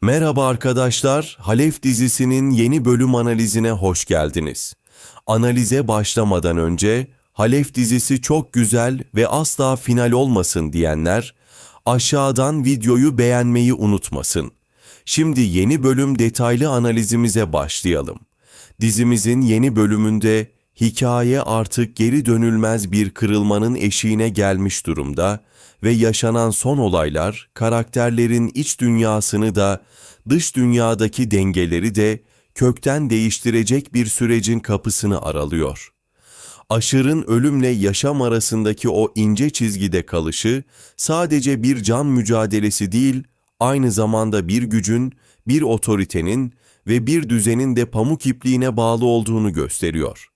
Merhaba arkadaşlar, Halef dizisinin yeni bölüm analizine hoş geldiniz. Analize başlamadan önce Halef dizisi çok güzel ve asla final olmasın diyenler aşağıdan videoyu beğenmeyi unutmasın. Şimdi yeni bölüm detaylı analizimize başlayalım. Dizimizin yeni bölümünde hikaye artık geri dönülmez bir kırılmanın eşiğine gelmiş durumda ve yaşanan son olaylar karakterlerin iç dünyasını da dış dünyadaki dengeleri de kökten değiştirecek bir sürecin kapısını aralıyor. Aşır'ın ölümle yaşam arasındaki o ince çizgide kalışı sadece bir can mücadelesi değil, aynı zamanda bir gücün, bir otoritenin ve bir düzenin de pamuk ipliğine bağlı olduğunu gösteriyor.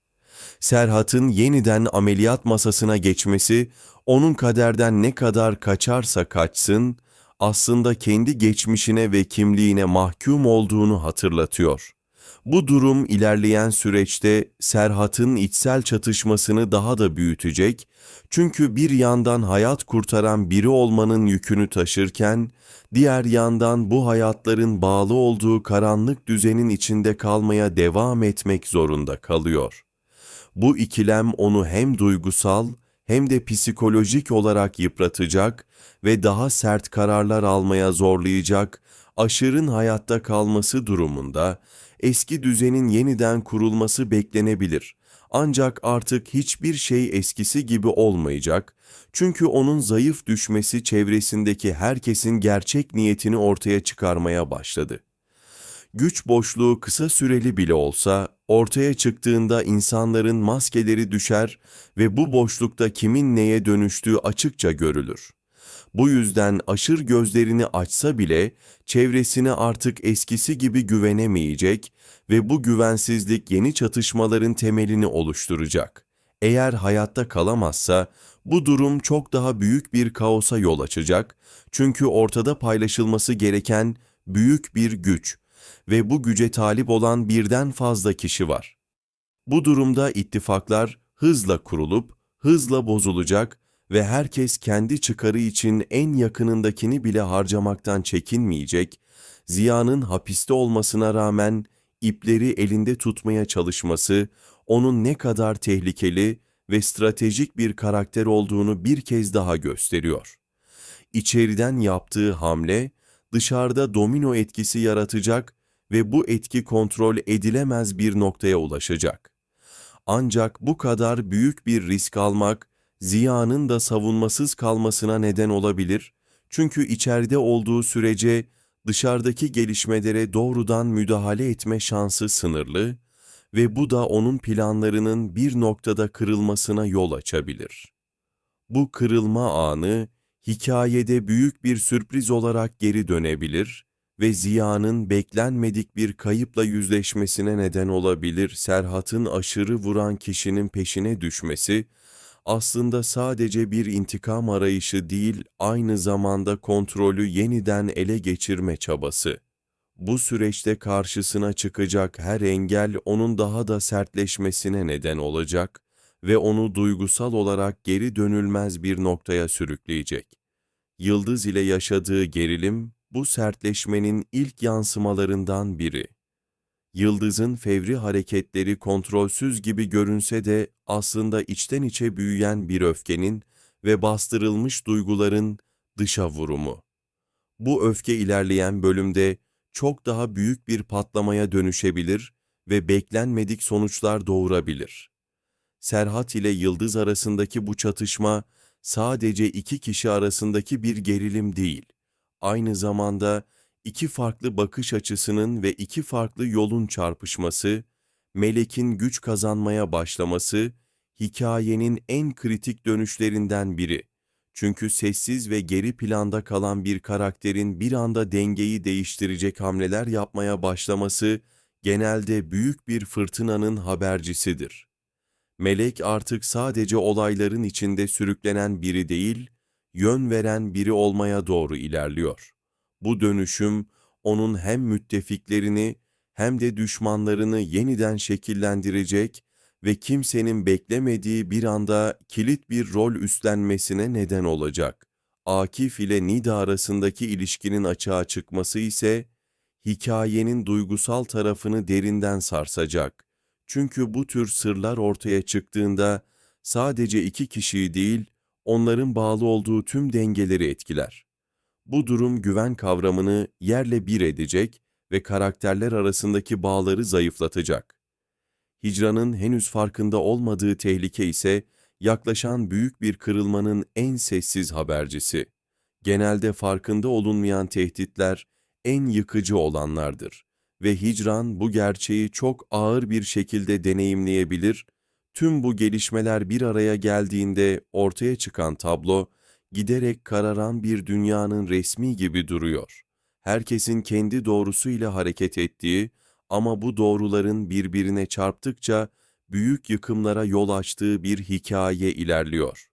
Serhat'ın yeniden ameliyat masasına geçmesi, onun kaderden ne kadar kaçarsa kaçsın, aslında kendi geçmişine ve kimliğine mahkum olduğunu hatırlatıyor. Bu durum ilerleyen süreçte Serhat'ın içsel çatışmasını daha da büyütecek, çünkü bir yandan hayat kurtaran biri olmanın yükünü taşırken, diğer yandan bu hayatların bağlı olduğu karanlık düzenin içinde kalmaya devam etmek zorunda kalıyor. Bu ikilem onu hem duygusal hem de psikolojik olarak yıpratacak ve daha sert kararlar almaya zorlayacak. Aşır'ın hayatta kalması durumunda eski düzenin yeniden kurulması beklenebilir. Ancak artık hiçbir şey eskisi gibi olmayacak. Çünkü onun zayıf düşmesi çevresindeki herkesin gerçek niyetini ortaya çıkarmaya başladı. Güç boşluğu kısa süreli bile olsa ortaya çıktığında insanların maskeleri düşer ve bu boşlukta kimin neye dönüştüğü açıkça görülür. Bu yüzden Aşır gözlerini açsa bile çevresine artık eskisi gibi güvenemeyecek ve bu güvensizlik yeni çatışmaların temelini oluşturacak. Eğer hayatta kalamazsa bu durum çok daha büyük bir kaosa yol açacak, çünkü ortada paylaşılması gereken büyük bir güç ve bu güce talip olan birden fazla kişi var. Bu durumda ittifaklar hızla kurulup hızla bozulacak ve herkes kendi çıkarı için en yakınındakini bile harcamaktan çekinmeyecek. Ziya'nın hapiste olmasına rağmen ipleri elinde tutmaya çalışması, onun ne kadar tehlikeli ve stratejik bir karakter olduğunu bir kez daha gösteriyor. İçeriden yaptığı hamle, dışarıda domino etkisi yaratacak ve bu etki kontrol edilemez bir noktaya ulaşacak. Ancak bu kadar büyük bir risk almak, Ziya'nın da savunmasız kalmasına neden olabilir, çünkü içeride olduğu sürece dışarıdaki gelişmelere doğrudan müdahale etme şansı sınırlı ve bu da onun planlarının bir noktada kırılmasına yol açabilir. Bu kırılma anı, hikayede büyük bir sürpriz olarak geri dönebilir ve Ziya'nın beklenmedik bir kayıpla yüzleşmesine neden olabilir. Serhat'ın Aşır'ı vuran kişinin peşine düşmesi, aslında sadece bir intikam arayışı değil, aynı zamanda kontrolü yeniden ele geçirme çabası. Bu süreçte karşısına çıkacak her engel onun daha da sertleşmesine neden olacak ve onu duygusal olarak geri dönülmez bir noktaya sürükleyecek. Yıldız ile yaşadığı gerilim, bu sertleşmenin ilk yansımalarından biri. Yıldız'ın fevri hareketleri kontrolsüz gibi görünse de aslında içten içe büyüyen bir öfkenin ve bastırılmış duyguların dışa vurumu. Bu öfke ilerleyen bölümde çok daha büyük bir patlamaya dönüşebilir ve beklenmedik sonuçlar doğurabilir. Serhat ile Yıldız arasındaki bu çatışma sadece iki kişi arasındaki bir gerilim değil, aynı zamanda iki farklı bakış açısının ve iki farklı yolun çarpışması, Melek'in güç kazanmaya başlaması, hikayenin en kritik dönüşlerinden biri. Çünkü sessiz ve geri planda kalan bir karakterin bir anda dengeyi değiştirecek hamleler yapmaya başlaması, genelde büyük bir fırtınanın habercisidir. Melek artık sadece olayların içinde sürüklenen biri değil, yön veren biri olmaya doğru ilerliyor. Bu dönüşüm, onun hem müttefiklerini hem de düşmanlarını yeniden şekillendirecek ve kimsenin beklemediği bir anda kilit bir rol üstlenmesine neden olacak. Akif ile Nida arasındaki ilişkinin açığa çıkması ise, hikayenin duygusal tarafını derinden sarsacak. Çünkü bu tür sırlar ortaya çıktığında sadece iki kişiyi değil, onların bağlı olduğu tüm dengeleri etkiler. Bu durum güven kavramını yerle bir edecek ve karakterler arasındaki bağları zayıflatacak. Hicranın henüz farkında olmadığı tehlike ise yaklaşan büyük bir kırılmanın en sessiz habercisi. Genelde farkında olunmayan tehditler en yıkıcı olanlardır ve hicran bu gerçeği çok ağır bir şekilde deneyimleyebilir. Tüm bu gelişmeler bir araya geldiğinde ortaya çıkan tablo giderek kararan bir dünyanın resmi gibi duruyor. Herkesin kendi doğrusuyla hareket ettiği ama bu doğruların birbirine çarptıkça büyük yıkımlara yol açtığı bir hikaye ilerliyor.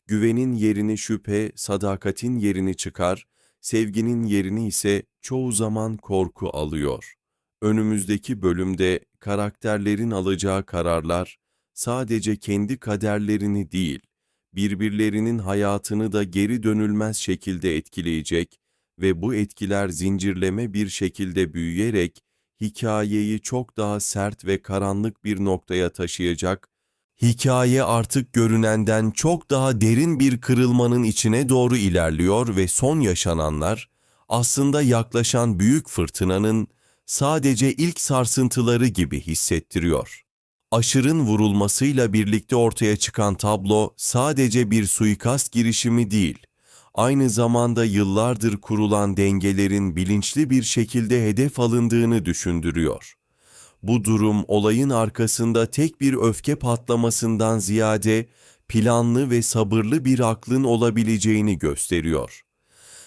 Güvenin yerini şüphe, sadakatin yerini çıkar, sevginin yerini ise çoğu zaman korku alıyor. Önümüzdeki bölümde karakterlerin alacağı kararlar sadece kendi kaderlerini değil, birbirlerinin hayatını da geri dönülmez şekilde etkileyecek ve bu etkiler zincirleme bir şekilde büyüyerek hikayeyi çok daha sert ve karanlık bir noktaya taşıyacak. Hikaye artık görünenden çok daha derin bir kırılmanın içine doğru ilerliyor ve son yaşananlar aslında yaklaşan büyük fırtınanın sadece ilk sarsıntıları gibi hissettiriyor. Aşırın vurulmasıyla birlikte ortaya çıkan tablo sadece bir suikast girişimi değil, aynı zamanda yıllardır kurulan dengelerin bilinçli bir şekilde hedef alındığını düşündürüyor. Bu durum olayın arkasında tek bir öfke patlamasından ziyade planlı ve sabırlı bir aklın olabileceğini gösteriyor.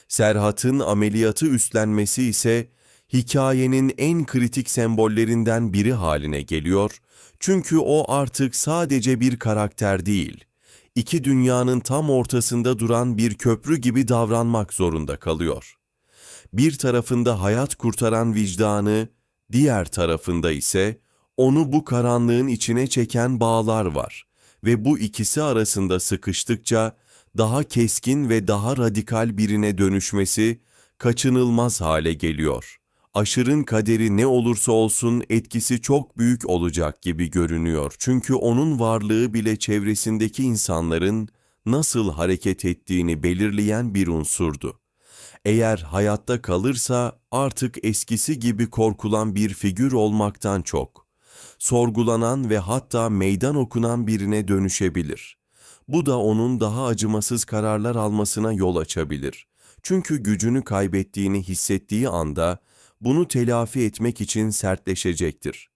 Serhat'ın ameliyatı üstlenmesi ise hikayenin en kritik sembollerinden biri haline geliyor. Çünkü o artık sadece bir karakter değil, iki dünyanın tam ortasında duran bir köprü gibi davranmak zorunda kalıyor. Bir tarafında hayat kurtaran vicdanı, diğer tarafında ise onu bu karanlığın içine çeken bağlar var ve bu ikisi arasında sıkıştıkça daha keskin ve daha radikal birine dönüşmesi kaçınılmaz hale geliyor. Aşırın kaderi ne olursa olsun etkisi çok büyük olacak gibi görünüyor. Çünkü onun varlığı bile çevresindeki insanların nasıl hareket ettiğini belirleyen bir unsurdu. Eğer hayatta kalırsa artık eskisi gibi korkulan bir figür olmaktan çok, sorgulanan ve hatta meydan okunan birine dönüşebilir. Bu da onun daha acımasız kararlar almasına yol açabilir. Çünkü gücünü kaybettiğini hissettiği anda bunu telafi etmek için sertleşecektir.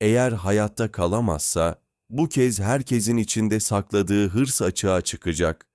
Eğer hayatta kalamazsa, bu kez herkesin içinde sakladığı hırs açığa çıkacak